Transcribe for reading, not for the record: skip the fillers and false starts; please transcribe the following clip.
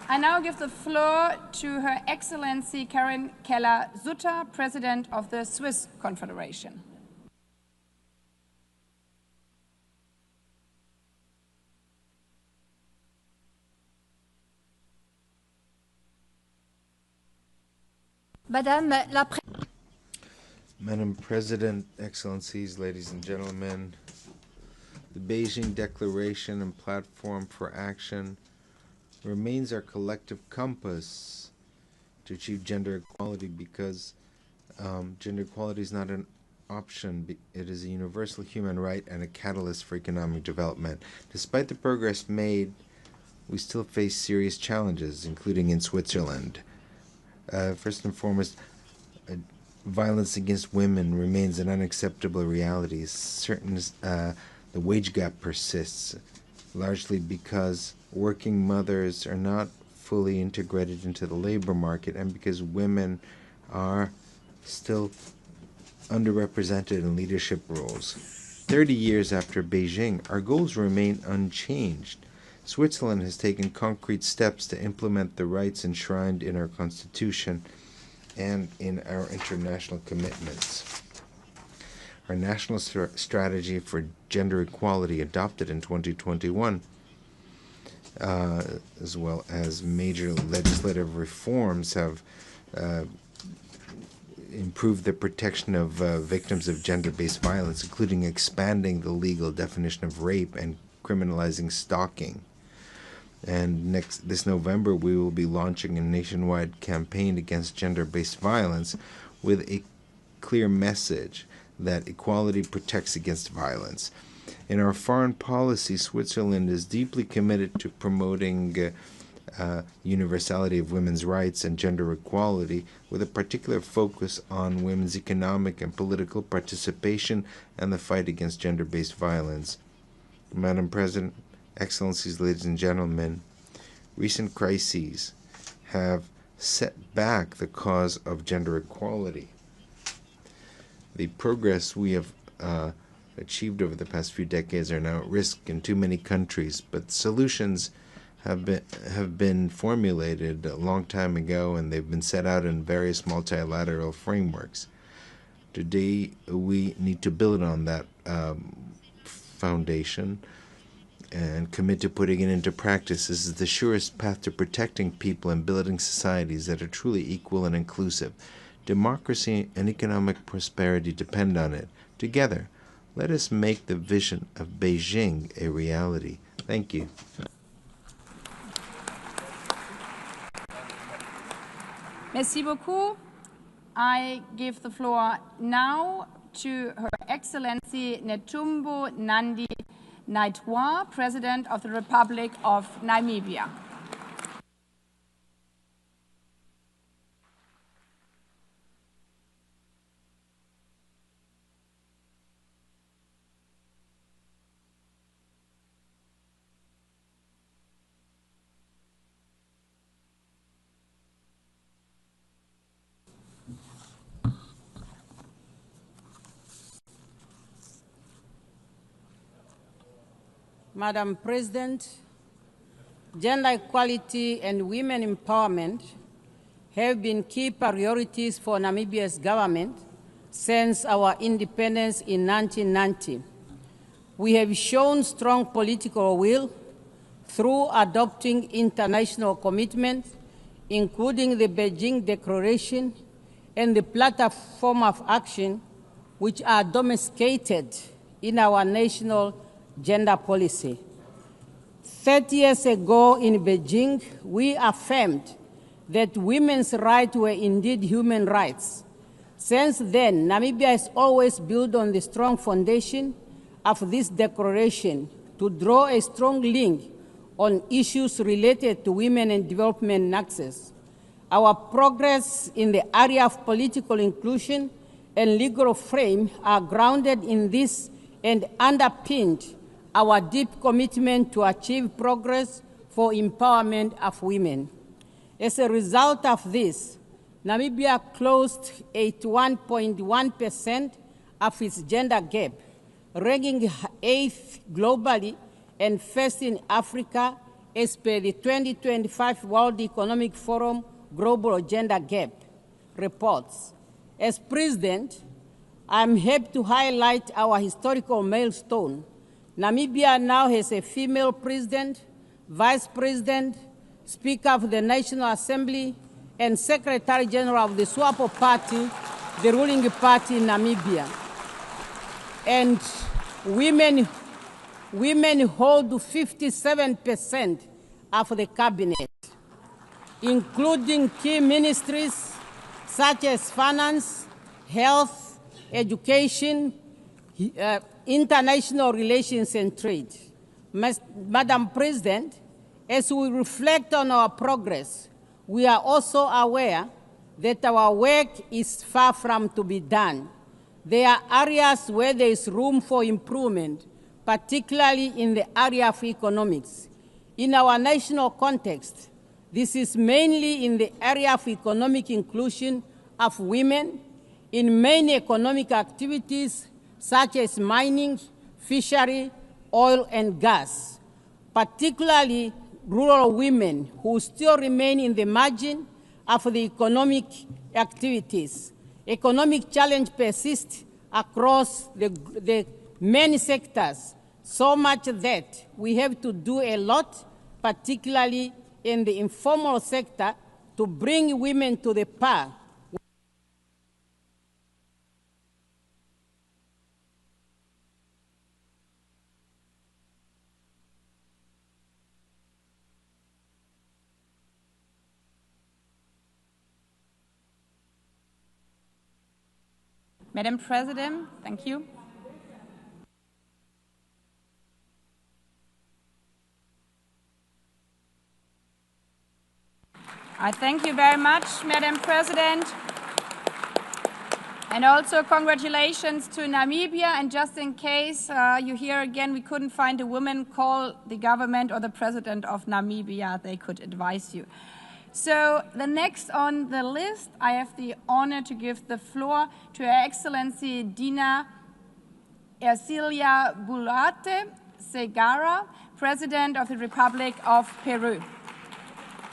I now give the floor to Her Excellency Karen Keller-Sutter, President of the Swiss Confederation. Madame President, Excellencies, ladies and gentlemen, the Beijing Declaration and Platform for Action remains our collective compass to achieve gender equality, because gender equality is not an option. It is a universal human right and a catalyst for economic development. Despite the progress made, we still face serious challenges, including in Switzerland. First and foremost, violence against women remains an unacceptable reality. The wage gap persists, largely because working mothers are not fully integrated into the labor market, and because women are still underrepresented in leadership roles. 30 years after Beijing, our goals remain unchanged. Switzerland has taken concrete steps to implement the rights enshrined in our Constitution and in our international commitments. Our national strategy for gender equality, adopted in 2021, as well as major legislative reforms, have improved the protection of victims of gender-based violence, including expanding the legal definition of rape and criminalizing stalking. And this November, we will be launching a nationwide campaign against gender-based violence with a clear message that equality protects against violence. In our foreign policy, Switzerland is deeply committed to promoting universality of women's rights and gender equality, with a particular focus on women's economic and political participation and the fight against gender-based violence. Madam President, Excellencies, ladies and gentlemen, recent crises have set back the cause of gender equality. The progress we have achieved over the past few decades are now at risk in too many countries, but solutions have been formulated a long time ago, and they've been set out in various multilateral frameworks. Today, we need to build on that foundation and commit to putting it into practice. This is the surest path to protecting people and building societies that are truly equal and inclusive. Democracy and economic prosperity depend on it. Together, let us make the vision of Beijing a reality. Thank you. Merci beaucoup. I give the floor now to Her Excellency Netumbo Nandi Naitwa, President of the Republic of Namibia. Madam President, gender equality and women empowerment have been key priorities for Namibia's government since our independence in 1990. We have shown strong political will through adopting international commitments, including the Beijing Declaration and the Platform of Action, which are domesticated in our national gender policy. 30 years ago in Beijing, we affirmed that women's rights were indeed human rights. Since then, Namibia has always built on the strong foundation of this declaration to draw a strong link on issues related to women and development and access. Our progress in the area of political inclusion and legal frame are grounded in this and underpinned our deep commitment to achieve progress for empowerment of women. As a result of this, Namibia closed 81.1% of its gender gap, ranking 8th globally and first in Africa as per the 2025 World Economic Forum Global Gender Gap reports. As President, I'm happy to highlight our historical milestone. Namibia now has a female president, vice president, Speaker of the National Assembly, and Secretary General of the SWAPO Party, the ruling party in Namibia. And women hold 57% of the cabinet, including key ministries such as finance, health, education, international relations and trade. Madam President, as we reflect on our progress, we are also aware that our work is far from to be done. There are areas where there is room for improvement, particularly in the area of economics. In our national context, this is mainly in the area of economic inclusion of women, in many economic activities such as mining, fishery, oil and gas, particularly rural women who still remain in the margin of the economic activities. Economic challenge persists across the many sectors, so much that we have to do a lot, particularly in the informal sector, to bring women to the par. Madam President, thank you. I thank you very much, Madam President. And also congratulations to Namibia. And just in case you hear again, we couldn't find a woman, call the government or the president of Namibia. They could advise you. So the next on the list, I have the honor to give the floor to Her Excellency Dina Ercilia Boluarte Segarra, President of the Republic of Peru.